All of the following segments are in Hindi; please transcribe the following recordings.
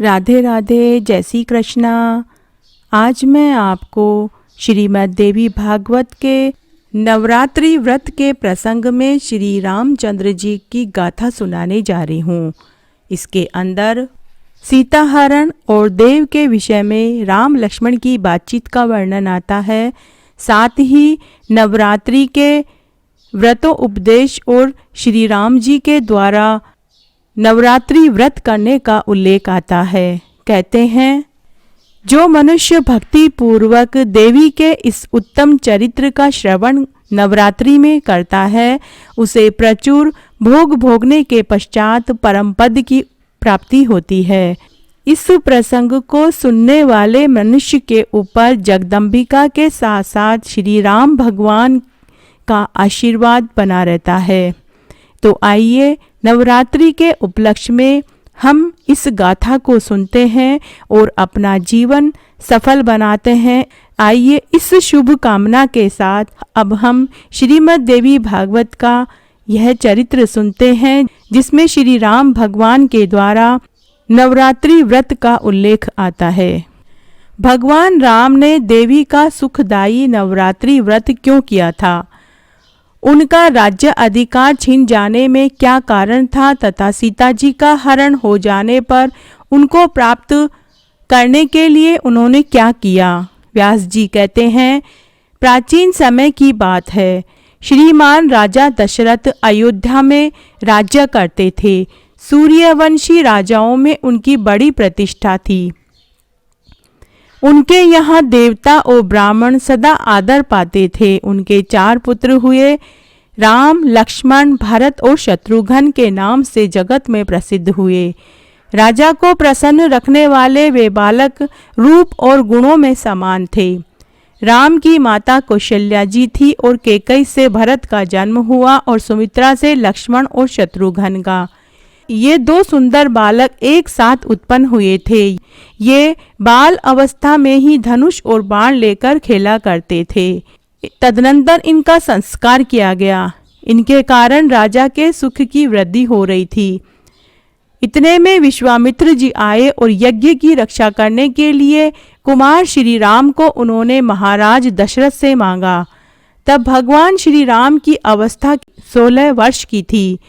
राधे राधे, जय श्री कृष्णा। आज मैं आपको श्रीमद् देवी भागवत के नवरात्रि व्रत के प्रसंग में श्री रामचंद्र जी की गाथा सुनाने जा रही हूँ। इसके अंदर सीता हरण और देव के विषय में राम लक्ष्मण की बातचीत का वर्णन आता है। साथ ही नवरात्रि के व्रतों उपदेश और श्री राम जी के द्वारा नवरात्रि व्रत करने का उल्लेख आता है। कहते हैं, जो मनुष्य भक्ति पूर्वक देवी के इस उत्तम चरित्र का श्रवण नवरात्रि में करता है, उसे प्रचुर भोग भोगने के पश्चात परम पद की प्राप्ति होती है। इस प्रसंग को सुनने वाले मनुष्य के ऊपर जगदम्बिका के साथ साथ श्री राम भगवान का आशीर्वाद बना रहता है। तो आइए नवरात्रि के उपलक्ष्य में हम इस गाथा को सुनते हैं और अपना जीवन सफल बनाते हैं। आइए इस शुभ कामना के साथ अब हम श्रीमद् देवी भागवत का यह चरित्र सुनते हैं, जिसमें श्री राम भगवान के द्वारा नवरात्रि व्रत का उल्लेख आता है। भगवान राम ने देवी का सुखदायी नवरात्रि व्रत क्यों किया था, उनका राज्य अधिकार छिन जाने में क्या कारण था तथा सीता जी का हरण हो जाने पर उनको प्राप्त करने के लिए उन्होंने क्या किया। व्यास जी कहते हैं, प्राचीन समय की बात है। श्रीमान राजा दशरथ अयोध्या में राज्य करते थे। सूर्यवंशी राजाओं में उनकी बड़ी प्रतिष्ठा थी। उनके यहाँ देवता और ब्राह्मण सदा आदर पाते थे। उनके 4 पुत्र हुए। राम, लक्ष्मण, भरत और शत्रुघ्न के नाम से जगत में प्रसिद्ध हुए। राजा को प्रसन्न रखने वाले वे बालक रूप और गुणों में समान थे। राम की माता कौशल्या जी थी और कैकेयी से भरत का जन्म हुआ और सुमित्रा से लक्ष्मण और शत्रुघ्न का। ये 2 सुंदर बालक एक साथ उत्पन्न हुए थे। ये बाल अवस्था में ही धनुष और बाण लेकर खेला करते थे। तदनंतर इनका संस्कार किया गया। इनके कारण राजा के सुख की वृद्धि हो रही थी। इतने में विश्वामित्र जी आए और यज्ञ की रक्षा करने के लिए कुमार श्री राम को उन्होंने महाराज दशरथ से मांगा। तब भगवान श्री राम की अवस्था 16 वर्ष की थी।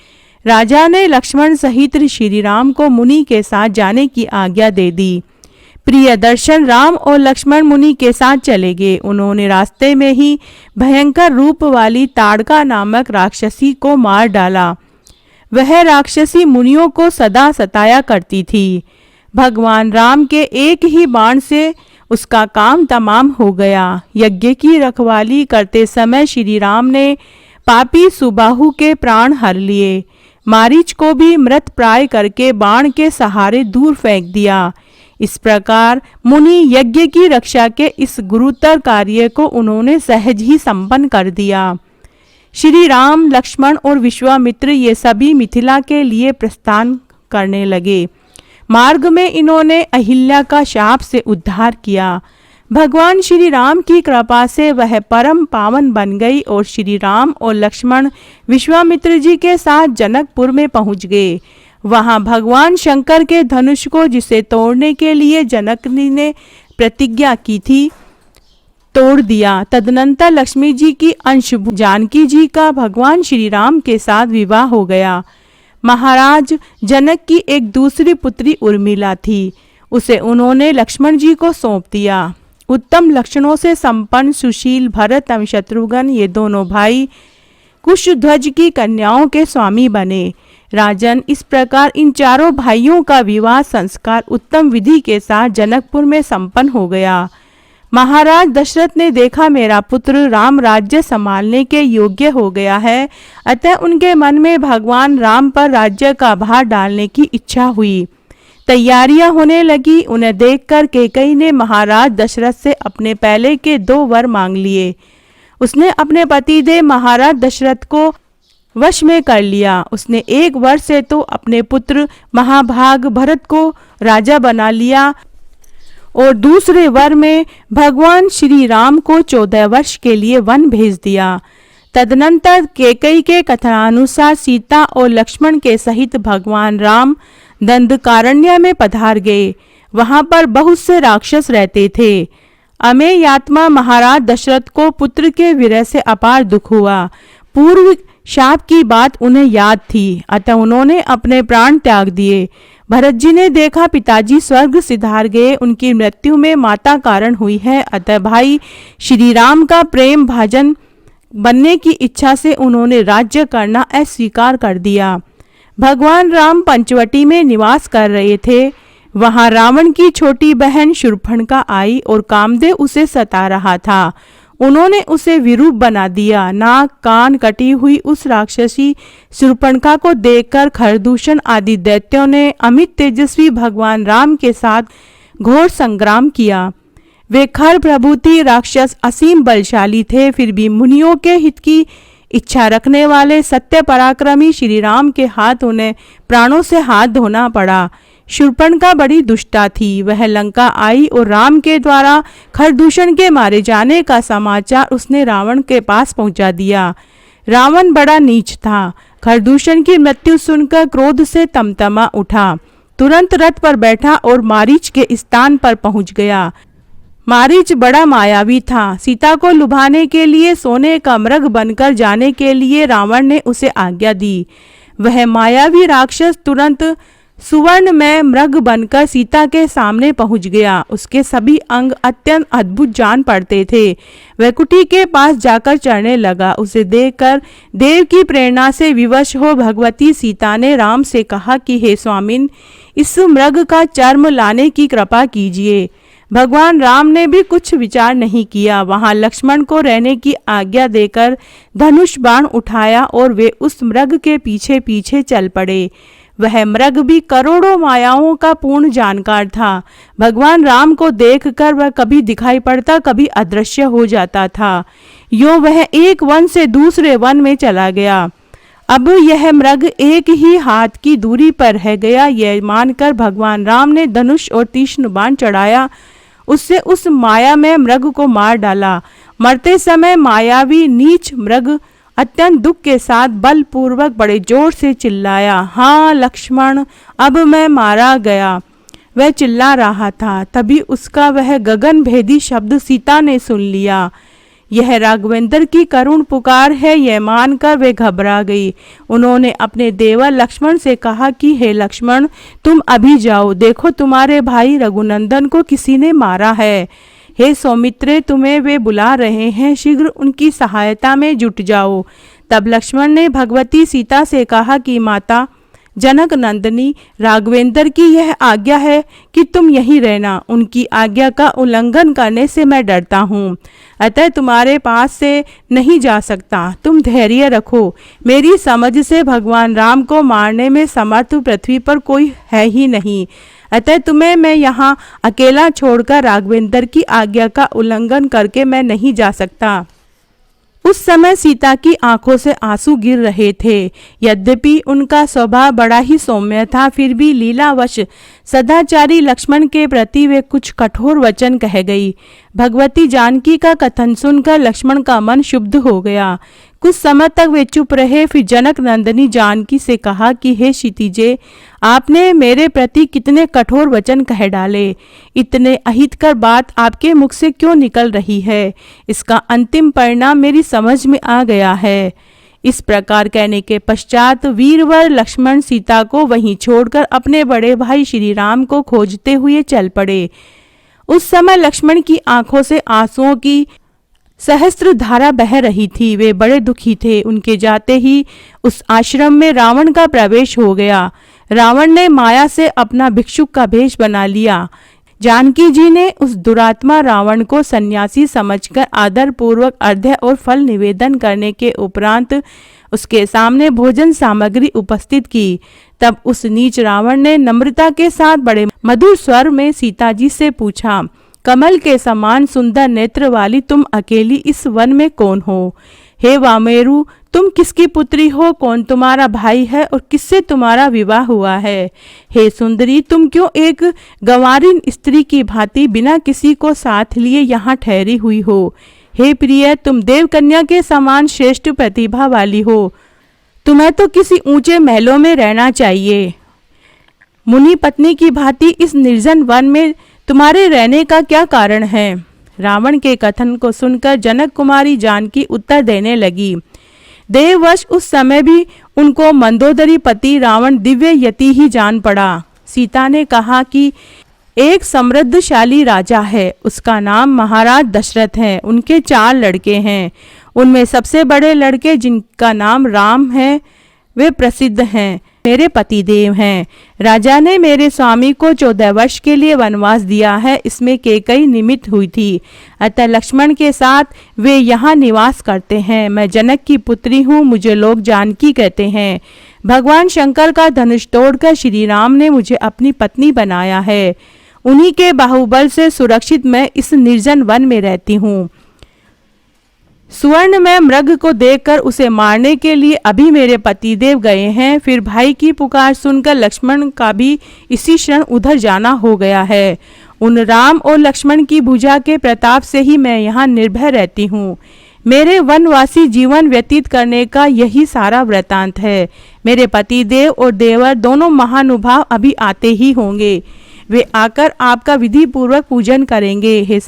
राजा ने लक्ष्मण सहित श्री राम को मुनि के साथ जाने की आज्ञा दे दी। प्रियदर्शन राम और लक्ष्मण मुनि के साथ चले गए। उन्होंने रास्ते में ही भयंकर रूप वाली ताड़का नामक राक्षसी को मार डाला। वह राक्षसी मुनियों को सदा सताया करती थी। भगवान राम के एक ही बाण से उसका काम तमाम हो गया। यज्ञ की रखवाली करते समय श्री राम ने पापी सुबाहु के प्राण हर लिए। मारीच को भी मृत प्राय करके बाण के सहारे दूर फेंक दिया। इस प्रकार मुनि यज्ञ की रक्षा के इस गुरुतर कार्य को उन्होंने सहज ही संपन्न कर दिया। श्री राम, लक्ष्मण और विश्वामित्र ये सभी मिथिला के लिए प्रस्थान करने लगे। मार्ग में इन्होंने अहिल्या का शाप से उद्धार किया। भगवान श्री राम की कृपा से वह परम पावन बन गई और श्री राम और लक्ष्मण विश्वामित्र जी के साथ जनकपुर में पहुंच गए। वहां भगवान शंकर के धनुष को, जिसे तोड़ने के लिए जनक ने प्रतिज्ञा की थी, तोड़ दिया। तदनंतर लक्ष्मी जी की अंश जानकी जी का भगवान श्री राम के साथ विवाह हो गया। महाराज जनक की एक दूसरी पुत्री उर्मिला थी। उसे उन्होंने लक्ष्मण जी को सौंप दिया। उत्तम लक्षणों से संपन्न सुशील भरत एवं शत्रुघ्न ये दोनों भाई कुशध्वज की कन्याओं के स्वामी बने। राजन, इस प्रकार इन 4 भाइयों का विवाह संस्कार उत्तम विधि के साथ जनकपुर में संपन्न हो गया। महाराज दशरथ ने देखा, मेरा पुत्र राम राज्य संभालने के योग्य हो गया है। अतः उनके मन में भगवान राम पर राज्य का भार डालने की इच्छा हुई। तैयारियां होने लगी। उन्हें देखकर कैकेयी ने महाराज दशरथ से अपने पहले के 2 वर मांग लिए। उसने अपने पतिदेव महाराज दशरथ को वश में कर लिया। उसने 1 वर्ष से तो अपने पुत्र महाभाग भरत को राजा बना लिया और दूसरे वर में भगवान श्री राम को 14 वर्ष के लिए वन भेज दिया। तदनंतर कैकेयी के कथनानुसार सीता और लक्ष्मण के सहित भगवान राम दंडकारण्य में पधार गए। वहां पर बहुत से राक्षस रहते थे। अमेयात्मा महाराज दशरथ को पुत्र के विरह से अपार दुख हुआ। पूर्व शाप की बात उन्हें याद थी, अतः उन्होंने अपने प्राण त्याग दिए। भरत जी ने देखा पिताजी स्वर्ग सिधार गए, उनकी मृत्यु में माता कारण हुई है, अतः भाई श्री राम का प्रेम भाजन बनने की इच्छा से उन्होंने राज्य करना अस्वीकार कर दिया। भगवान राम पंचवटी में निवास कर रहे थे। वहां रावण की छोटी बहन शूर्पणखा आई और कामदेव उसे सता रहा था। उन्होंने उसे विरूप बना दिया। नाक कान कटी हुई उस राक्षसी शूर्पणखा को देखकर खरदूषण आदि दैत्यों ने अमित तेजस्वी भगवान राम के साथ घोर संग्राम किया। वे खर प्रभुति राक्षस असीम बलशाली थे, फिर भी मुनियों के हित की इच्छा रखने वाले सत्य पराक्रमी श्री राम के हाथ उन्हें प्राणों से हाथ धोना पड़ा। शूर्पणखा बड़ी दुष्टा थी। वह लंका आई और राम के द्वारा खरदूषण के मारे जाने का समाचार उसने रावण के पास पहुंचा दिया। रावण बड़ा नीच था। खरदूषण की मृत्यु सुनकर क्रोध से तमतमा उठा। तुरंत रथ पर बैठा और मारीच के स्थान पर पहुंच गया। मारीच बड़ा मायावी था। सीता को लुभाने के लिए सोने का मृग बनकर जाने के लिए रावण ने उसे आज्ञा दी। वह मायावी राक्षस तुरंत सुवर्ण में मृग बनकर सीता के सामने पहुंच गया। उसके सभी अंग अत्यंत अद्भुत जान पड़ते थे। वह कुटी के पास जाकर चढ़ने लगा। उसे देखकर देव की प्रेरणा से विवश हो भगवती सीता ने राम से कहा कि हे स्वामिन, इस मृग का चर्म लाने की कृपा कीजिए। भगवान राम ने भी कुछ विचार नहीं किया। वहां लक्ष्मण को रहने की आज्ञा देकर धनुष बाण उठाया और वे उस मृग के पीछे पीछे चल पड़े। वह मृग भी करोड़ों मायाओं का पूर्ण जानकार था। भगवान राम को देखकर वह कभी दिखाई पड़ता, कभी अदृश्य हो जाता था। यूं वह एक वन से दूसरे वन में चला गया। अब यह मृग एक ही हाथ की दूरी पर रह गया। यह मानकर भगवान राम ने धनुष और तीक्ष्ण बाण चढ़ाया। उससे उस माया में मृग को मार डाला। मरते समय मायावी नीच मृग अत्यंत दुख के साथ बलपूर्वक बड़े जोर से चिल्लाया, हाँ लक्ष्मण, अब मैं मारा गया। वह चिल्ला रहा था। तभी उसका वह गगन भेदी शब्द सीता ने सुन लिया। यह राघवेंद्र की करुण पुकार है। यह मानकर वे घबरा गई। उन्होंने अपने देवर लक्ष्मण से कहा कि हे लक्ष्मण, तुम अभी जाओ, देखो तुम्हारे भाई रघुनंदन को किसी ने मारा है। हे सौमित्रे, तुम्हें वे बुला रहे हैं, शीघ्र उनकी सहायता में जुट जाओ। तब लक्ष्मण ने भगवती सीता से कहा कि माता जनक नंदिनी, राघवेंद्र की यह आज्ञा है कि तुम यहीं रहना। उनकी आज्ञा का उल्लंघन करने से मैं डरता हूँ, अतः तुम्हारे पास से नहीं जा सकता। तुम धैर्य रखो। मेरी समझ से भगवान राम को मारने में समर्थ पृथ्वी पर कोई है ही नहीं, अतः तुम्हें मैं यहाँ अकेला छोड़कर राघवेंद्र की आज्ञा का उल्लंघन करके मैं नहीं जा सकता। उस समय सीता की आंखों से आंसू गिर रहे थे। यद्यपि उनका स्वभाव बड़ा ही सौम्य था, फिर भी लीलावश सदाचारी लक्ष्मण के प्रति वे कुछ कठोर वचन कह गई। भगवती जानकी का कथन सुनकर लक्ष्मण का मन शुद्ध हो गया। कुछ समय तक वे चुप रहे। फिर जनक नंदिनी जानकी से कहा कि हे क्षितिजे, आपने मेरे प्रति कितने कठोर वचन कह डाले। इतने अहितकर बात आपके मुख से क्यों निकल रही है? इसका अंतिम परिणाम मेरी समझ में आ गया है। इस प्रकार कहने के पश्चात वीरवर लक्ष्मण सीता को वहीं छोड़कर अपने बड़े भाई श्री राम को खोजते हुए चल पड़े। उस समय लक्ष्मण की आंखों से आंसुओं की सहस्त्र धारा बह रही थी। वे बड़े दुखी थे। उनके जाते ही उस आश्रम में रावण का प्रवेश हो गया। रावण ने माया से अपना भिक्षुक का भेष बना लिया। जानकी जी ने उस दुरात्मा रावण को सन्यासी समझकर आदर पूर्वक अर्घ्य और फल निवेदन करने के उपरांत उसके सामने भोजन सामग्री उपस्थित की। तब उस नीच रावण ने नम्रता के साथ बड़े मधुर स्वर में सीता जी से पूछा, कमल के समान सुंदर नेत्र वाली तुम अकेली इस वन में कौन हो? हे वामेरु, तुम किसकी पुत्री हो? कौन तुम्हारा भाई है और किससे तुम्हारा विवाह हुआ है? हे सुंदरी, तुम क्यों एक गंवारिन स्त्री की भांति बिना किसी को साथ लिए यहाँ ठहरी हुई हो? हे प्रिय, तुम देव कन्या के समान श्रेष्ठ प्रतिभा वाली हो। तुम्हें तो किसी ऊंचे महलों में रहना चाहिए। मुनि पत्नी की भांति इस निर्जन वन में तुम्हारे रहने का क्या कारण है? रावण के कथन को सुनकर जनक कुमारी जानकी उत्तर देने लगी। देववश उस समय भी उनको मंदोदरी पति रावण दिव्य यति ही जान पड़ा। सीता ने कहा कि एक समृद्धशाली राजा है, उसका नाम महाराज दशरथ है। उनके 4 लड़के हैं। उनमें सबसे बड़े लड़के जिनका नाम राम है वे प्रसिद्ध हैं, मेरे पतिदेव हैं। राजा ने मेरे स्वामी को 14 वर्ष के लिए वनवास दिया है। इसमें कैकेयी निमित्त हुई थी, अतः लक्ष्मण के साथ वे यहाँ निवास करते हैं। मैं जनक की पुत्री हूँ, मुझे लोग जानकी कहते हैं। भगवान शंकर का धनुष तोड़कर श्री राम ने मुझे अपनी पत्नी बनाया है। उन्हीं के बाहुबल से सुरक्षित मैं इस निर्जन वन में रहती हूँ। स्वर्ण में मृग को देखकर उसे मारने के लिए अभी मेरे पतिदेव गए हैं। फिर भाई की पुकार सुनकर लक्ष्मण का भी इसी क्षण उधर जाना हो गया है। उन राम और लक्ष्मण की भुजा के प्रताप से ही मैं यहाँ निर्भय रहती हूँ। मेरे वनवासी जीवन व्यतीत करने का यही सारा वृतांत है। मेरे पतिदेव और देवर दोनों महानुभाव अभी आते ही होंगे। वे आकर आपका विधि पूर्वक पूजन करेंगे। हे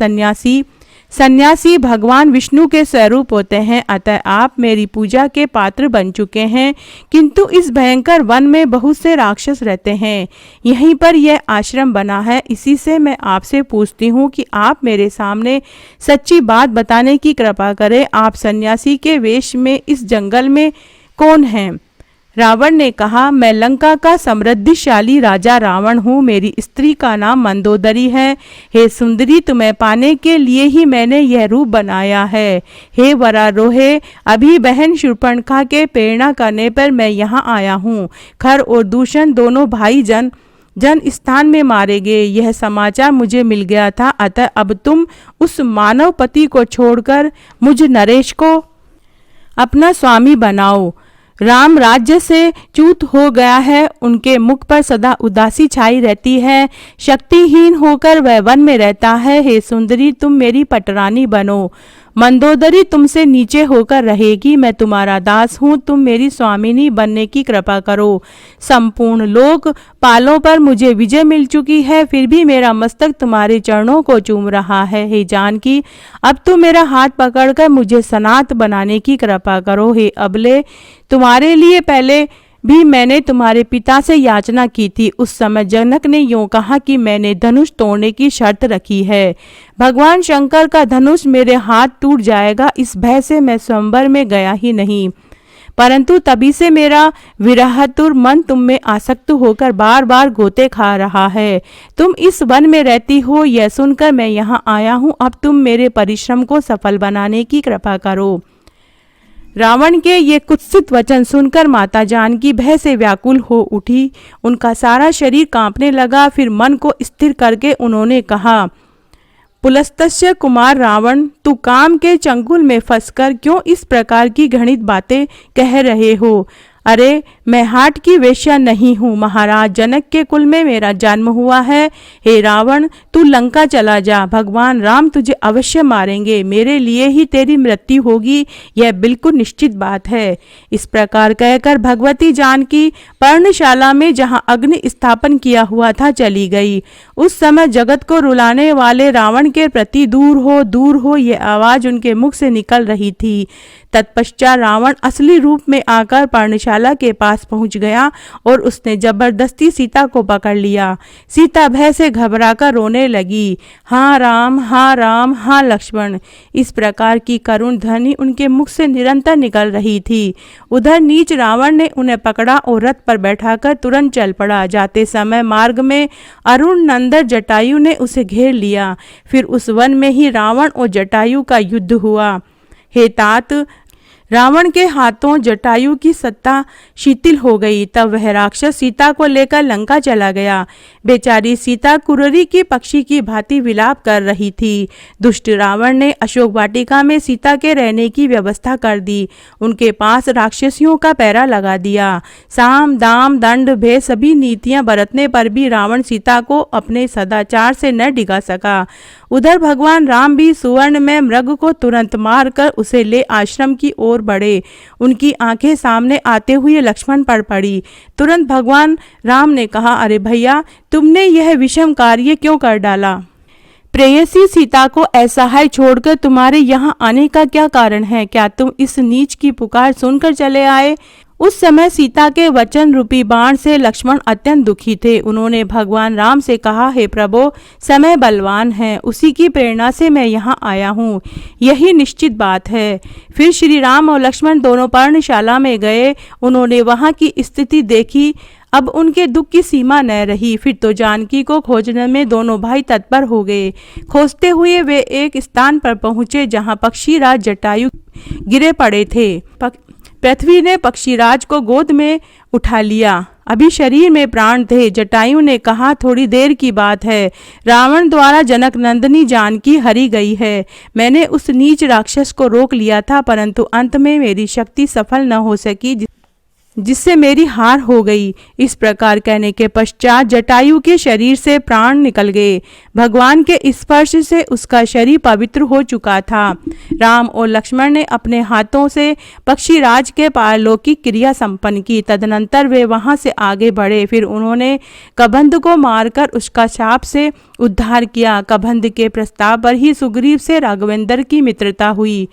सन्यासी भगवान विष्णु के स्वरूप होते हैं, अतः आप मेरी पूजा के पात्र बन चुके हैं। किंतु इस भयंकर वन में बहुत से राक्षस रहते हैं। यहीं पर यह आश्रम बना है। इसी से मैं आपसे पूछती हूँ कि आप मेरे सामने सच्ची बात बताने की कृपा करें। आप सन्यासी के वेश में इस जंगल में कौन हैं? रावण ने कहा, मैं लंका का समृद्धिशाली राजा रावण हूँ। मेरी स्त्री का नाम मंदोदरी है। हे सुंदरी, तुम्हें पाने के लिए ही मैंने यह रूप बनाया है। हे वरारोहे, अभी बहन शूर्पणखा के प्रेरणा करने पर मैं यहाँ आया हूँ। खर और दूषण दोनों भाई जन स्थान में मारे गए, यह समाचार मुझे मिल गया था। अतः अब तुम उस मानव पति को छोड़कर मुझ नरेश को अपना स्वामी बनाओ। राम राज्य से च्युत हो गया है, उनके मुख पर सदा उदासी छाई रहती है। शक्तिहीन होकर वह वन में रहता है। हे सुंदरी, तुम मेरी पटरानी बनो। मंदोदरी तुमसे नीचे होकर रहेगी। मैं तुम्हारा दास हूँ, तुम मेरी स्वामिनी बनने की कृपा करो। संपूर्ण लोक पालों पर मुझे विजय मिल चुकी है, फिर भी मेरा मस्तक तुम्हारे चरणों को चूम रहा है। हे जानकी, अब तुम मेरा हाथ पकड़कर मुझे सनात बनाने की कृपा करो। हे अबले, तुम्हारे लिए पहले भी मैंने तुम्हारे पिता से याचना की थी। उस समय जनक ने यूं कहा कि मैंने धनुष तोड़ने की शर्त रखी है। भगवान शंकर का धनुष मेरे हाथ टूट जाएगा, इस भय से मैं स्वयंवर में गया ही नहीं। परंतु तभी से मेरा विरहातुर मन तुम में आसक्त होकर बार बार गोते खा रहा है। तुम इस वन में रहती हो, यह सुनकर मैं यहाँ आया हूँ। अब तुम मेरे परिश्रम को सफल बनाने की कृपा करो। रावण के ये कुत्सित वचन सुनकर माता जानकी भय से व्याकुल हो उठी। उनका सारा शरीर कांपने लगा। फिर मन को स्थिर करके उन्होंने कहा, पुलस्तस्य कुमार रावण, तू काम के चंगुल में फंसकर क्यों इस प्रकार की घृणित बातें कह रहे हो? अरे, मैं हाट की वेश्या नहीं हूँ। महाराज जनक के कुल में मेरा जन्म हुआ है। हे रावण, तू लंका चला जा। भगवान राम तुझे अवश्य मारेंगे। मेरे लिए ही तेरी मृत्यु होगी, यह बिल्कुल निश्चित बात है। इस प्रकार कहकर भगवती जानकी पर्णशाला में जहाँ अग्नि स्थापन किया हुआ था चली गई। उस समय जगत को रुलाने वाले रावण के प्रति दूर हो ये आवाज उनके मुख से निकल रही थी। तत्पश्चात रावण असली रूप में आकर पर्णशाला के पास पहुंच गया और उसने जबरदस्ती सीता को पकड़ लिया। सीता भय से घबराकर रोने लगी। हाँ राम, हाँ राम, हाँ लक्ष्मण, इस प्रकार की करुण ध्वनि उनके मुख से निरंतर निकल रही थी। उधर नीच रावण ने उन्हें पकड़ा और रथ पर बैठाकर तुरंत चल पड़ा। जाते समय मार्ग में अरुण नंदन जटायु ने उसे घेर लिया। फिर उस वन में ही रावण और जटायु का युद्ध हुआ। हे तात, रावण के हाथों जटायु की सत्ता शिथिल हो गई। तब वह राक्षस सीता को लेकर लंका चला गया। बेचारी सीता कुररी की पक्षी की भांति विलाप कर रही थी। दुष्ट रावण ने अशोक वाटिका में सीता के रहने की व्यवस्था कर दी। उनके पास राक्षसियों का पहरा लगा दिया। साम दाम दंड भेद सभी नीतियां बरतने पर भी रावण सीता को अपने सदाचार से न डिगा सका। उधर भगवान राम भी सुवर्ण में मृग को तुरंत मारकर उसे ले आश्रम की ओर बढ़े। उनकी आंखें सामने आते हुए लक्ष्मण पर पड़ी। तुरंत भगवान राम ने कहा, अरे भैया, तुमने यह विषम कार्य क्यों कर डाला? प्रेयसी सीता को असहाय छोड़कर तुम्हारे यहाँ आने का क्या कारण है? क्या तुम इस नीच की पुकार सुनकर चले आए? उस समय सीता के वचन रूपी बाण से लक्ष्मण अत्यंत दुखी थे। उन्होंने भगवान राम से कहा, हे प्रभु, समय बलवान है, उसी की प्रेरणा से मैं यहाँ आया हूँ, यही निश्चित बात है। फिर श्री राम और लक्ष्मण दोनों पर्णशाला में गए। उन्होंने वहाँ की स्थिति देखी। अब उनके दुख की सीमा न रही। फिर तो जानकी को खोजने में दोनों भाई तत्पर हो गए। खोजते हुए वे एक स्थान पर पहुंचे जहां पक्षीराज जटायु गिरे पड़े थे। पृथ्वी ने पक्षीराज को गोद में उठा लिया। अभी शरीर में प्राण थे। जटायु ने कहा, थोड़ी देर की बात है, रावण द्वारा जनक नंदिनी जानकी हरी गई है। मैंने उस नीच राक्षस को रोक लिया था, परंतु अंत में मेरी शक्ति सफल न हो सकी, जिससे मेरी हार हो गई। इस प्रकार कहने के पश्चात जटायु के शरीर से प्राण निकल गए। भगवान के स्पर्श से उसका शरीर पवित्र हो चुका था। राम और लक्ष्मण ने अपने हाथों से पक्षीराज के पारलौकिक क्रिया संपन्न की। तदनंतर वे वहां से आगे बढ़े। फिर उन्होंने कबंध को मारकर उसका शाप से उद्धार किया। कबंध के प्रस्ताव पर ही सुग्रीव से राघवेंद्र की मित्रता हुई।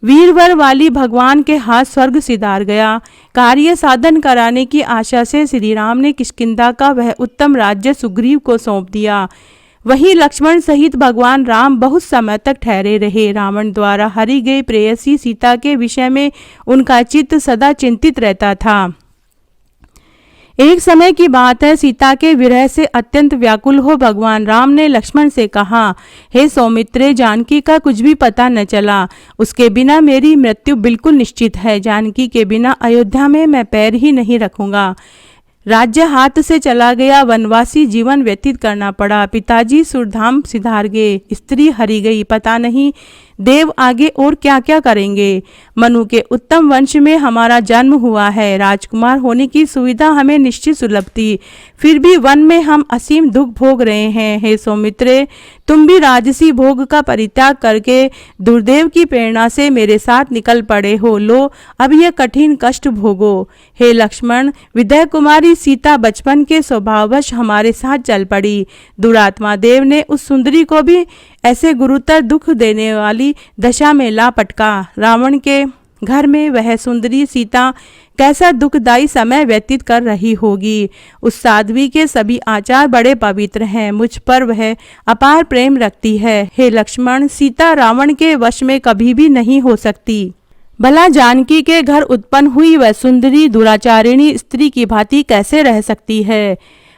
वीरवर वाली भगवान के हाथ स्वर्ग सिधार गया। कार्य साधन कराने की आशा से श्री राम ने किष्किंधा का वह उत्तम राज्य सुग्रीव को सौंप दिया। वहीं लक्ष्मण सहित भगवान राम बहुत समय तक ठहरे रहे। रावण द्वारा हरी गई प्रेयसी सीता के विषय में उनका चित्त सदा चिंतित रहता था। एक समय की बात है, सीता के विरह से अत्यंत व्याकुल हो भगवान राम ने लक्ष्मण से कहा, हे सौमित्रे, जानकी का कुछ भी पता न चला। उसके बिना मेरी मृत्यु बिल्कुल निश्चित है। जानकी के बिना अयोध्या में मैं पैर ही नहीं रखूंगा। राज्य हाथ से चला गया। वनवासी जीवन व्यतीत करना पड़ा। पिताजी सुरधाम सिधार गए। स्त्री हरी गई। पता नहीं देव आगे और क्या क्या करेंगे। मनु के उत्तम वंश में हमारा जन्म हुआ है। राजकुमार होने की सुविधा हमें निश्चित सुलभ थी, फिर भी वन में हम असीम दुख भोग रहे हैं। हे सौमित्रे, तुम भी राजसी भोग का परित्याग करके दुर्देव की प्रेरणा से मेरे साथ निकल पड़े हो। लो, अब यह कठिन कष्ट भोगो। हे लक्ष्मण, विदय कुमारी सीता बचपन के स्वभाववश हमारे साथ चल पड़ी। दुरात्मा देव ने उस सुंदरी को भी ऐसे गुरुतर दुख देने वाली दशा में ला पटका। रावण के घर में वह सुंदरी सीता कैसा दुखदायी समय व्यतीत कर रही होगी। उस साध्वी के सभी आचार बड़े पवित्र हैं। मुझ पर वह अपार प्रेम रखती है। हे लक्ष्मण, सीता रावण के वश में कभी भी नहीं हो सकती। भला जानकी के घर उत्पन्न हुई वह सुंदरी दुराचारिणी स्त्री की भांति कैसे रह सकती है?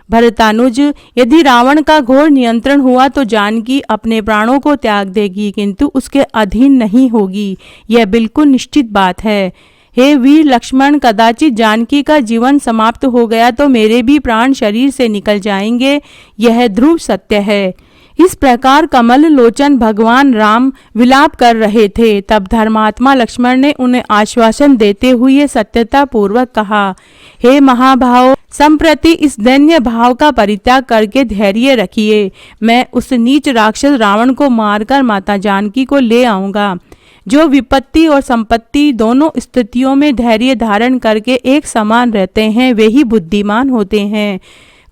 भरतानुज, यदि रावण का घोर नियंत्रण हुआ तो जानकी अपने प्राणों को त्याग देगी, किंतु उसके अधीन नहीं होगी। यह बिल्कुल निश्चित बात है। हे वीर लक्ष्मण, कदाचित जानकी का जीवन समाप्त हो गया तो मेरे भी प्राण शरीर से निकल जाएंगे, यह ध्रुव सत्य है। इस प्रकार कमल लोचन भगवान राम विलाप कर रहे थे। तब धर्मात्मा लक्ष्मण ने उन्हें आश्वासन देते हुए सत्यता पूर्वक कहा, हे महाभाव, संप्रति इस दैन्य भाव का परित्याग करके धैर्य रखिए। मैं उस नीच राक्षस रावण को मारकर माता जानकी को ले आऊंगा। जो विपत्ति और संपत्ति दोनों स्थितियों में धैर्य धारण करके एक समान रहते हैं, वे ही बुद्धिमान होते हैं।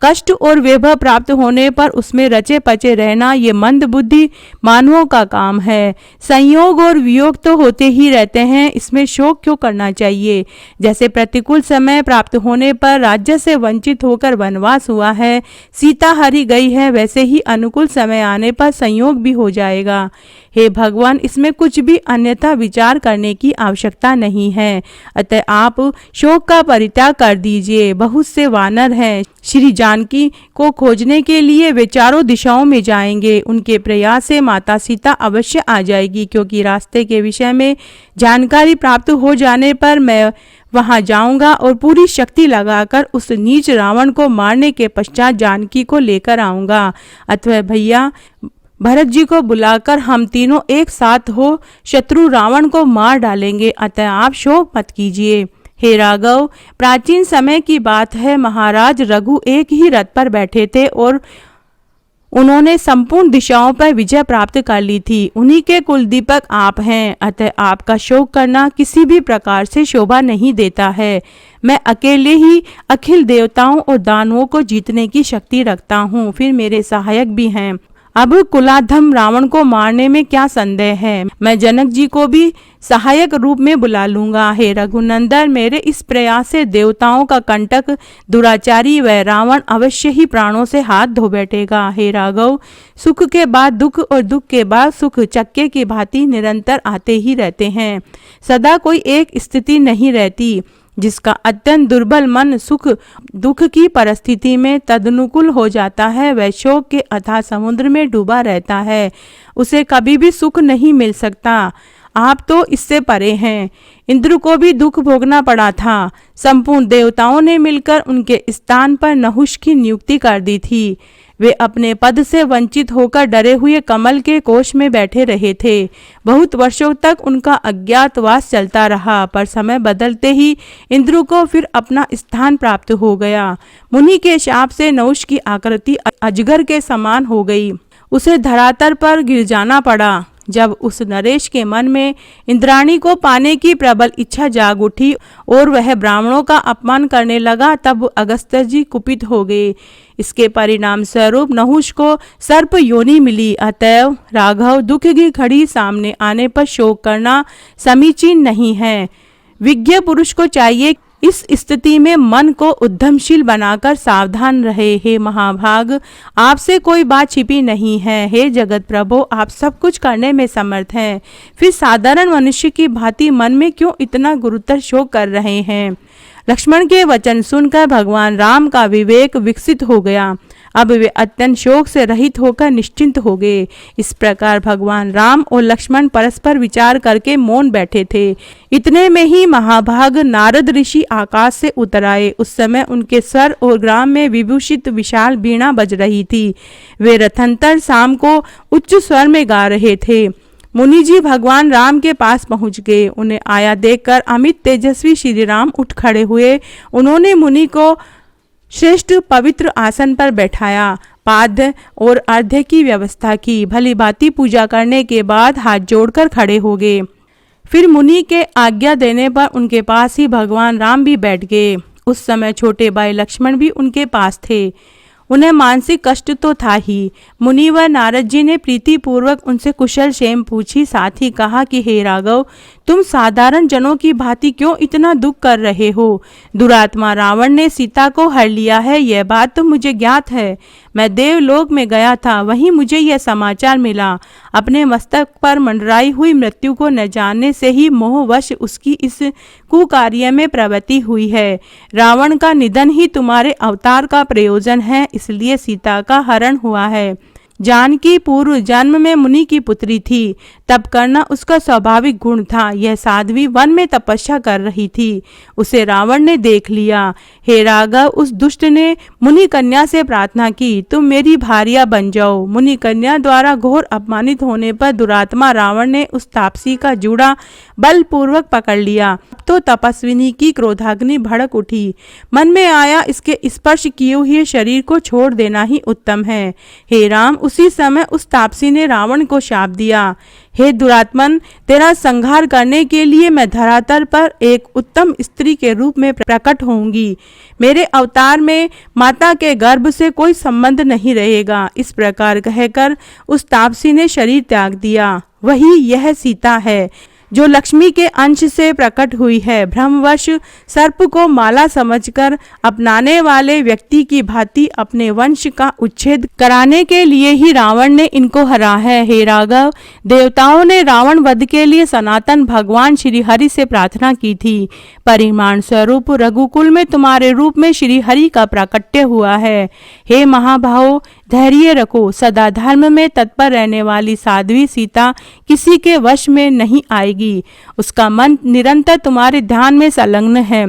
कष्ट और वैभव प्राप्त होने पर उसमें रचे पचे रहना ये मंद बुद्धि मानवों का काम है। संयोग और वियोग तो होते ही रहते हैं, इसमें शोक क्यों करना चाहिए। जैसे प्रतिकूल समय प्राप्त होने पर राज्य से वंचित होकर वनवास हुआ है, सीता हरी गई है, वैसे ही अनुकूल समय आने पर संयोग भी हो जाएगा। हे भगवान, इसमें कुछ भी अन्यथा विचार करने की आवश्यकता नहीं है। अतः आप शोक का परित्याग कर दीजिए। बहुत से वानर हैं, श्री जानकी को खोजने के लिए वे चारों दिशाओं में जाएंगे। उनके प्रयास से माता सीता अवश्य आ जाएगी, क्योंकि रास्ते के विषय में जानकारी प्राप्त हो जाने पर मैं वहां जाऊंगा और पूरी शक्ति लगाकर उस नीच रावण को मारने के पश्चात जानकी को लेकर आऊंगा। अतः भैया भरत जी को बुलाकर हम तीनों एक साथ हो शत्रु रावण को मार डालेंगे, अतः आप शोक मत कीजिए। हे राघव, प्राचीन समय की बात है, महाराज रघु एक ही रथ पर बैठे थे और उन्होंने संपूर्ण दिशाओं पर विजय प्राप्त कर ली थी। उन्हीं के कुलदीपक आप हैं, अतः आपका शोक करना किसी भी प्रकार से शोभा नहीं देता है। मैं अकेले ही अखिल देवताओं और दानवों को जीतने की शक्ति रखता हूँ, फिर मेरे सहायक भी हैं। अब कुलाधम रावण को मारने में क्या संदेह है, मैं जनक जी को भी सहायक रूप में बुला लूंगा। हे रघुनंदन, मेरे इस प्रयास से देवताओं का कंटक दुराचारी व रावण अवश्य ही प्राणों से हाथ धो बैठेगा। हे राघव, सुख के बाद दुख और दुख के बाद सुख चक्के की भांति निरंतर आते ही रहते हैं, सदा कोई एक स्थिति नहीं रहती। जिसका अत्यंत दुर्बल मन सुख दुख की परिस्थिति में तदनुकूल हो जाता है, वह शोक के अथाह समुद्र में डूबा रहता है, उसे कभी भी सुख नहीं मिल सकता। आप तो इससे परे हैं। इंद्र को भी दुख भोगना पड़ा था। संपूर्ण देवताओं ने मिलकर उनके स्थान पर नहुष की नियुक्ति कर दी थी। वे अपने पद से वंचित होकर डरे हुए कमल के कोष में बैठे रहे थे। बहुत वर्षों तक उनका अज्ञातवास चलता रहा, पर समय बदलते ही इंद्र को फिर अपना स्थान प्राप्त हो गया। मुनि के शाप से नहुष की आकृति अजगर के समान हो गई, उसे धरातल पर गिर जाना पड़ा। जब उस नरेश के मन में इंद्राणी को पाने की प्रबल इच्छा जाग उठी और वह ब्राह्मणों का अपमान करने लगा, तब अगस्त्य जी कुपित हो गए। इसके परिणाम स्वरूप नहुष को सर्प योनि मिली। अतएव राघव, दुख की घड़ी सामने आने पर शोक करना समीचीन नहीं है। विज्ञ पुरुष को चाहिए इस स्थिति में मन को उद्यमशील बनाकर सावधान रहे। हे महाभाग, आपसे कोई बात छिपी नहीं है। हे जगत प्रभु, आप सब कुछ करने में समर्थ हैं, फिर साधारण मनुष्य की भांति मन में क्यों इतना गुरुतर शोक कर रहे हैं। लक्ष्मण के वचन सुनकर भगवान राम का विवेक विकसित हो गया। अब वे अत्यंत शोक से रहित होकर निश्चिंत हो गए। इस प्रकार भगवान राम और लक्ष्मण परस्पर विचार करके मौन बैठे थे। इतने में ही महाभाग नारद ऋषि आकाश से उतर आए। उस समय उनके स्वर और ग्राम में विभूषित विशाल वीणा बज रही थी। वे रथंतर शाम को उच्च स्वर में गा रहे थे। मुनि जी भगवान राम के पास पहुंच गए। उन्हें आया देखकर अमित तेजस्वी श्री राम उठ खड़े हुए। उन्होंने मुनि को श्रेष्ठ पवित्र आसन पर बैठाया, पाद्य और अर्घ्य की व्यवस्था की। भली भांति पूजा करने के बाद हाथ जोड़कर खड़े हो गए। फिर मुनि के आज्ञा देने पर उनके पास ही भगवान राम भी बैठ गए। उस समय छोटे भाई लक्ष्मण भी उनके पास थे। उन्हें मानसिक कष्ट तो था ही। मुनि व नारद जी ने प्रीति पूर्वक उनसे कुशल क्षेम पूछी, साथ ही कहा कि हे राघव, तुम साधारण जनों की भांति क्यों इतना दुख कर रहे हो। दुरात्मा रावण ने सीता को हर लिया है, यह बात तो मुझे ज्ञात है। मैं देवलोक में गया था, वहीं मुझे यह समाचार मिला। अपने मस्तक पर मंडराई हुई मृत्यु को न जानने से ही मोहवश उसकी इस कुकार्य में प्रवृत्ति हुई है। रावण का निधन ही तुम्हारे अवतार का प्रयोजन है, इसलिए सीता का हरण हुआ है। जानकी पूर्व जन्म में मुनि की पुत्री थी, तप करना उसका स्वाभाविक गुण था। यह साध्वी वन में तपस्या कर रही थी, उसे रावण ने देख लिया। हे राघव, उस दुष्ट ने मुनि कन्या से प्रार्थना की, तुम मेरी भार्या बन जाओ। मुनि कन्या द्वारा घोर अपमानित होने पर दुरात्मा रावण ने उस तापसी का जूड़ा बलपूर्वक पकड़ लिया। तो तपस्विनी की क्रोधाग्नि भड़क उठी। मन में आया, इसके स्पर्श किए हुए शरीर को छोड़ देना ही उत्तम है। हे राम, उसी समय उस तापसी ने रावण को शाप दिया, हे दुरात्मन, तेरा संहार करने के लिए मैं धरातल पर एक उत्तम स्त्री के रूप में प्रकट होंगी। मेरे अवतार में माता के गर्भ से कोई संबंध नहीं रहेगा। इस प्रकार कहकर उस तापसी ने शरीर त्याग दिया। वही यह सीता है जो लक्ष्मी के अंश से प्रकट हुई है। भ्रमवश सर्प को माला समझकर अपनाने वाले व्यक्ति की भांति अपने वंश का उच्छेद कराने के लिए ही रावण ने इनको हरा है। हे राघव, देवताओं ने रावण वध के लिए सनातन भगवान श्री हरि से प्रार्थना की थी। परिमाण स्वरूप रघुकुल में तुम्हारे रूप में श्री हरि का प्राकट्य हुआ है। हे महाभाहो, धैर्य रखो। सदा धर्म में तत्पर रहने वाली साध्वी सीता किसी के वश में नहीं आएगी। उसका मन निरंतर तुम्हारे ध्यान में संलग्न है।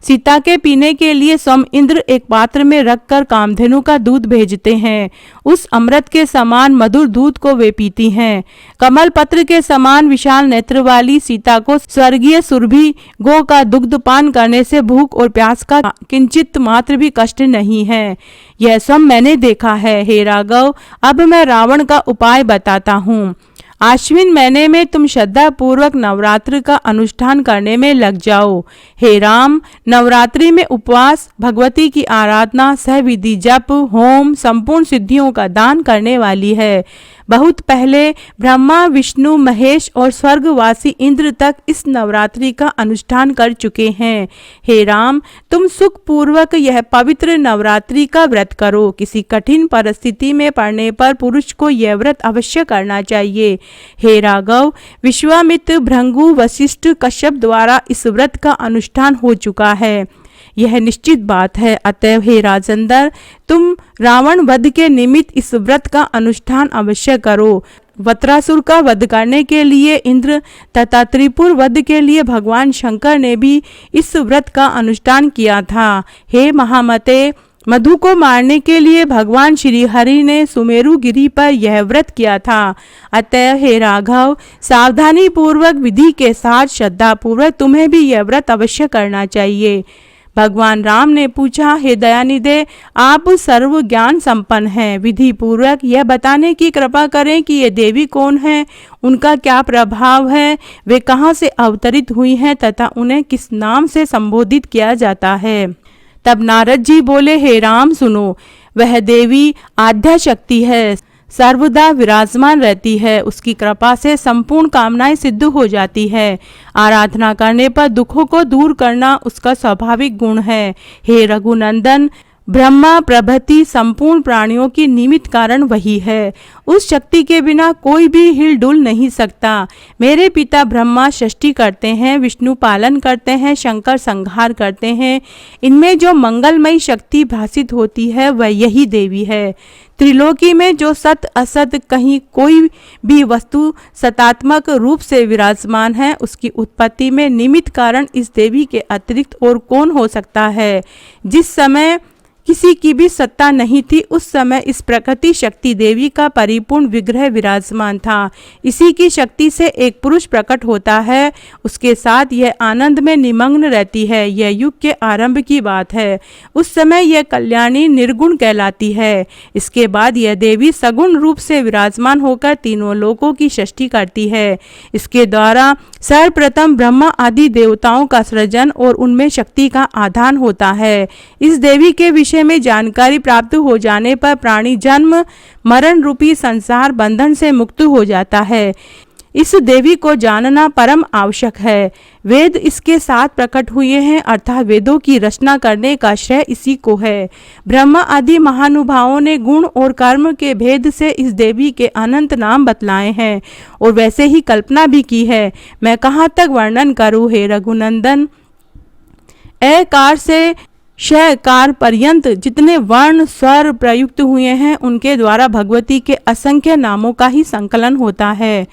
सीता के पीने के लिए स्वयं इंद्र एक पात्र में रखकर कामधेनु का दूध भेजते हैं। उस अमृत के समान मधुर दूध को वे पीती हैं। कमल पत्र के समान विशाल नेत्र वाली सीता को स्वर्गीय सुरभि गो का दुग्ध पान करने से भूख और प्यास का किंचित मात्र भी कष्ट नहीं है। यह सब मैंने देखा है। हे राघव, अब मैं रावण का उपाय बताता हूँ। आश्विन महीने में तुम श्रद्धा पूर्वक नवरात्र का अनुष्ठान करने में लग जाओ। हे राम, नवरात्रि में उपवास, भगवती की आराधना, सहविधि जप, होम संपूर्ण सिद्धियों का दान करने वाली है। बहुत पहले ब्रह्मा, विष्णु, महेश और स्वर्गवासी इंद्र तक इस नवरात्रि का अनुष्ठान कर चुके हैं। हे राम, तुम सुख पूर्वक यह पवित्र नवरात्रि का व्रत करो। किसी कठिन परिस्थिति में पड़ने पर पुरुष को यह व्रत अवश्य करना चाहिए। हे राघव, विश्वामित्र, भृगु, वशिष्ठ, कश्यप द्वारा इस व्रत का अनुष्ठान हो चुका है, यह निश्चित बात है। अतएव हे राजेंद्र, तुम रावण वध के निमित्त इस व्रत का अनुष्ठान अवश्य करो। वत्रासुर का वध करने के लिए इंद्र तथा त्रिपुर वध के लिए भगवान शंकर ने भी इस व्रत का अनुष्ठान किया था। हे महामते, मधु को मारने के लिए भगवान श्री हरि ने सुमेरु गिरी पर यह व्रत किया था। अतः हे राघव, सावधानी पूर्वक विधि के साथ श्रद्धा पूर्वक तुम्हें भी यह व्रत अवश्य करना चाहिए। भगवान राम ने पूछा, हे दयानिधे, आप सर्व ज्ञान संपन्न हैं, विधि पूर्वक यह बताने की कृपा करें कि ये देवी कौन है, उनका क्या प्रभाव है, वे कहाँ से अवतरित हुई हैं तथा उन्हें किस नाम से संबोधित किया जाता है। तब नारद जी बोले, हे राम सुनो, वह देवी आद्या शक्ति है, सर्वदा विराजमान रहती है। उसकी कृपा से संपूर्ण कामनाएं सिद्ध हो जाती है। आराधना करने पर दुखों को दूर करना उसका स्वाभाविक गुण है। हे रघुनंदन, ब्रह्मा प्रभृति संपूर्ण प्राणियों की निमित्त कारण वही है। उस शक्ति के बिना कोई भी हिल डुल नहीं सकता। मेरे पिता ब्रह्मा सृष्टि करते हैं, विष्णु पालन करते हैं, शंकर संहार करते हैं। इनमें जो मंगलमयी शक्ति भासित होती है वह यही देवी है। त्रिलोकी में जो सत असत कहीं कोई भी वस्तु सतात्मक रूप से विराजमान है, उसकी उत्पत्ति में निमित्त कारण इस देवी के अतिरिक्त और कौन हो सकता है। जिस समय किसी की भी सत्ता नहीं थी, उस समय इस प्रकृति शक्ति देवी का परिपूर्ण विग्रह विराजमान था। इसी की शक्ति से एक पुरुष प्रकट होता है, उसके साथ यह आनंद में निमग्न रहती है। यह युग के आरंभ की बात है। उस समय यह कल्याणी निर्गुण कहलाती है। इसके बाद यह देवी सगुण रूप से विराजमान होकर तीनों लोकों की सृष्टि करती है। इसके द्वारा सर्वप्रथम ब्रह्मा आदि देवताओं का सृजन और उनमें शक्ति का आधान होता है। इस देवी के विषय में जानकारी प्राप्त हो जाने पर प्राणी जन्म मरण रूपी संसार बंधन से मुक्त हो जाता है। इस देवी को जानना परम आवश्यक है। वेद इसके साथ प्रकट हुए हैं, अर्थात वेदों की रचना करने का श्रेय इसी को है। ब्रह्मा आदि महानुभावों ने गुण और कर्म के भेद से इस देवी के अनंत नाम बतलाए हैं और वैसे ही कल्पना भी की है। मैं कहाँ तक वर्णन करूँ हे रघुनंदन। एकार से शकार पर्यंत जितने वर्ण स्वर प्रयुक्त हुए हैं, उनके द्वारा भगवती के असंख्य नामों का ही संकलन होता है।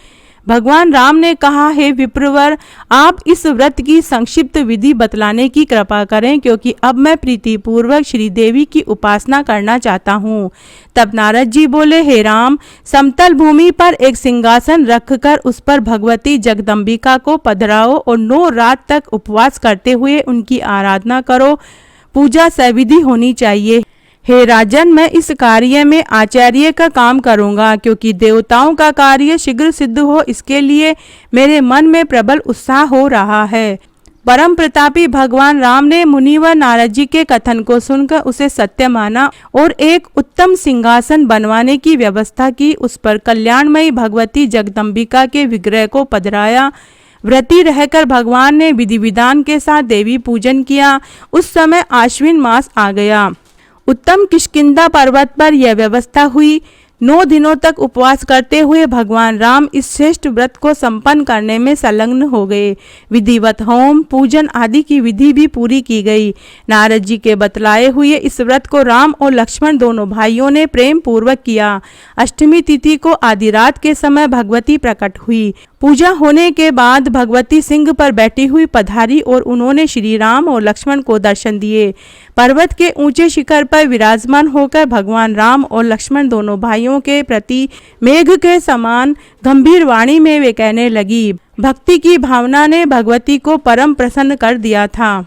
भगवान राम ने कहा, हे विप्रवर, आप इस व्रत की संक्षिप्त विधि बतलाने की कृपा करें, क्योंकि अब मैं प्रीतिपूर्वक श्री देवी की उपासना करना चाहता हूँ। तब नारद जी बोले, हे राम, समतल भूमि पर एक सिंहासन रखकर उस पर भगवती जगदम्बिका को पधराओ और 9 रात तक उपवास करते हुए उनकी आराधना करो। पूजा सविधि होनी चाहिए। हे राजन, मैं इस कार्य में आचार्य का काम करूंगा, क्योंकि देवताओं का कार्य शीघ्र सिद्ध हो, इसके लिए मेरे मन में प्रबल उत्साह हो रहा है। परम प्रतापी भगवान राम ने मुनिवर नारद जी के कथन को सुनकर उसे सत्य माना और एक उत्तम सिंहासन बनवाने की व्यवस्था की। उस पर कल्याणमयी भगवती जगदम्बिका के विग्रह को पधराया। व्रती रहकर भगवान ने विधि विधान के साथ देवी पूजन किया। उस समय आश्विन मास आ गया। उत्तम किष्किंधा पर्वत पर यह व्यवस्था हुई। 9 दिनों तक उपवास करते हुए भगवान राम इस श्रेष्ठ व्रत को संपन्न करने में संलग्न हो गए। विधिवत होम पूजन आदि की विधि भी पूरी की गई। नारद जी के बतलाए हुए इस व्रत को राम और लक्ष्मण दोनों भाइयों ने प्रेम पूर्वक किया। अष्टमी तिथि को आधी रात के समय भगवती प्रकट हुई। पूजा होने के बाद भगवती सिंह पर बैठी हुई पधारी और उन्होंने श्री राम और लक्ष्मण को दर्शन दिए। पर्वत के ऊंचे शिखर पर विराजमान होकर भगवान राम और लक्ष्मण दोनों भाइयों के प्रति मेघ के समान गंभीर वाणी में वे कहने लगी। भक्ति की भावना ने भगवती को परम प्रसन्न कर दिया था।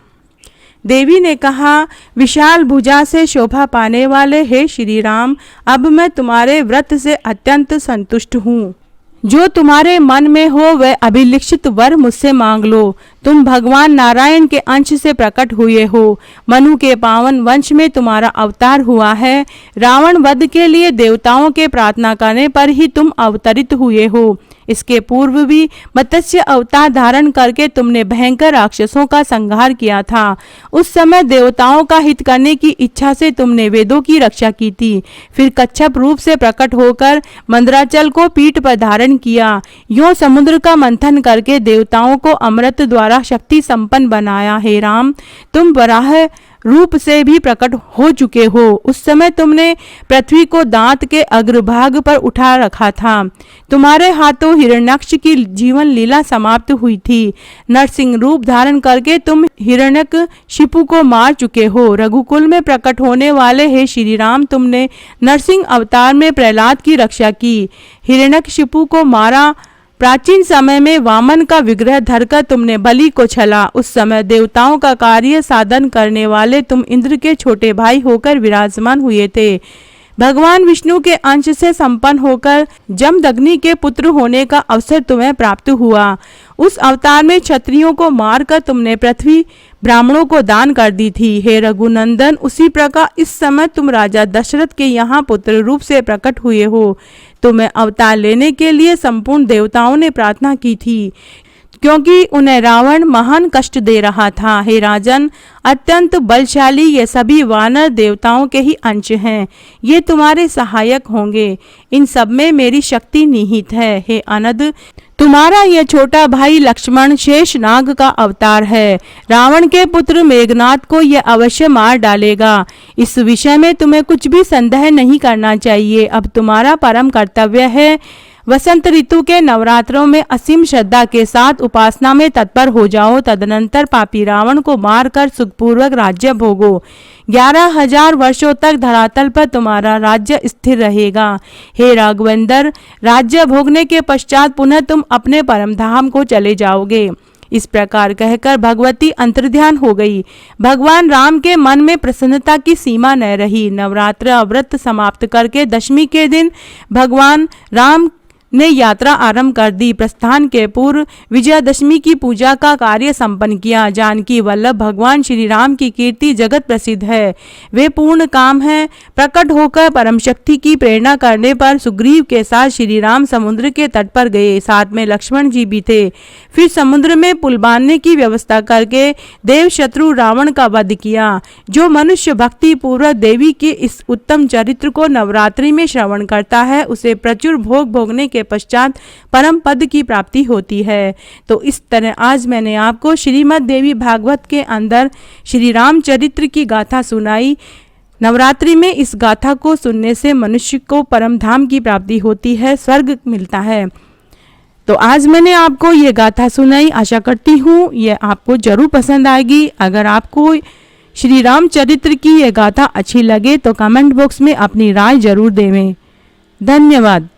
देवी ने कहा, विशाल भुजा से शोभा पाने वाले हे श्री राम, अब मैं तुम्हारे व्रत से अत्यंत संतुष्ट हूँ। जो तुम्हारे मन में हो वह अभिलिखित वर मुझसे मांग लो। तुम भगवान नारायण के अंश से प्रकट हुए हो। मनु के पावन वंश में तुम्हारा अवतार हुआ है। रावण वध के लिए देवताओं के प्रार्थना करने पर ही तुम अवतरित हुए हो। इसके पूर्व भी मत्स्य अवतार धारण करके तुमने भयंकर राक्षसों का संहार किया था। उस समय देवताओं का हित करने की इच्छा से तुमने वेदों की रक्षा की थी। फिर कच्छप रूप से प्रकट होकर मंदराचल को पीठ पर धारण किया। यूं समुद्र का मंथन करके देवताओं को अमृत द्वारा शक्ति संपन्न बनाया। हे राम, तुम वराह रूप से भी प्रकट हो चुके हो। उस समय तुमने पृथ्वी को दांत के अग्रभाग पर उठा रखा था। तुम्हारे हाथों हिरण्याक्ष की जीवन लीला समाप्त हुई थी। नरसिंह रूप धारण करके तुम हिरण्यकशिपु को मार चुके हो। रघुकुल में प्रकट होने वाले हे श्री राम, तुमने नरसिंह अवतार में प्रहलाद की रक्षा की, हिरण्यकशिपु को मारा। प्राचीन समय में वामन का विग्रह धरकर तुमने बलि को छला। उस समय देवताओं का कार्य साधन करने वाले तुम इंद्र के छोटे भाई होकर विराजमान हुए थे। भगवान विष्णु के अंश से संपन्न होकर जमदग्नि के पुत्र होने का अवसर तुम्हें प्राप्त हुआ। उस अवतार में क्षत्रियों को मारकर तुमने पृथ्वी ब्राह्मणों को दान कर दी थी। हे रघुनंदन, उसी प्रकार इस समय तुम राजा दशरथ के यहाँ पुत्र रूप से प्रकट हुए हो। तुम्हें अवतार लेने के लिए संपूर्ण देवताओं ने प्रार्थना की थी, क्योंकि उन्हें रावण महान कष्ट दे रहा था। हे राजन, अत्यंत बलशाली ये सभी वानर देवताओं के ही अंश हैं। ये तुम्हारे सहायक होंगे। इन सब में मेरी शक्ति निहित है। हे अनद, तुम्हारा यह छोटा भाई लक्ष्मण शेष नाग का अवतार है। रावण के पुत्र मेघनाथ को यह अवश्य मार डालेगा। इस विषय में तुम्हें कुछ भी संदेह नहीं करना चाहिए। अब तुम्हारा परम कर्तव्य है, वसंत ऋतु के नवरात्रों में असीम श्रद्धा के साथ उपासना में तत्पर हो जाओ। तदनंतर पापी रावण को मारकर सुखपूर्वक राज्य भोगो। 11,000 वर्षों तक धरातल पर तुम्हारा राज्य स्थिर रहेगा। हे राघवेंद्र, राज्य भोगने के पश्चात पुनः तुम अपने परम धाम को चले जाओगे। इस प्रकार कहकर भगवती अंतर्ध्यान हो गई। भगवान राम के मन में प्रसन्नता की सीमा न रही। नवरात्र व्रत समाप्त करके दशमी के दिन भगवान राम ने यात्रा आरंभ कर दी। प्रस्थान के पूर्व विजयादशमी की पूजा का कार्य संपन्न किया। जानकी वल्लभ भगवान श्री राम की कीर्ति जगत प्रसिद्ध है। वे पूर्ण काम हैं। प्रकट होकर परम शक्ति की प्रेरणा करने पर सुग्रीव के साथ श्री राम समुद्र के तट पर गए। साथ में लक्ष्मण जी भी थे। फिर समुद्र में पुल बांधने की व्यवस्था करके देव शत्रु रावण का वध किया। जो मनुष्य भक्ति पूर्वक देवी के इस उत्तम चरित्र को नवरात्रि में श्रवण करता है, उसे प्रचुर भोग भोगने के पश्चात परम पद की प्राप्ति होती है। तो इस तरह आज मैंने आपको श्रीमद् देवी भागवत के अंदर श्री राम चरित्र की गाथा सुनाई। नवरात्रि में इस गाथा को सुनने से मनुष्य को परम धाम की प्राप्ति होती है, स्वर्ग मिलता है। तो आज मैंने आपको ये गाथा सुनाई। आशा करती हूँ ये आपको जरूर पसंद आएगी। अगर आपको श्री राम चरित्र की ये गाथा अच्छी लगे तो कमेंट बॉक्स में अपनी राय जरूर देवें। धन्यवाद।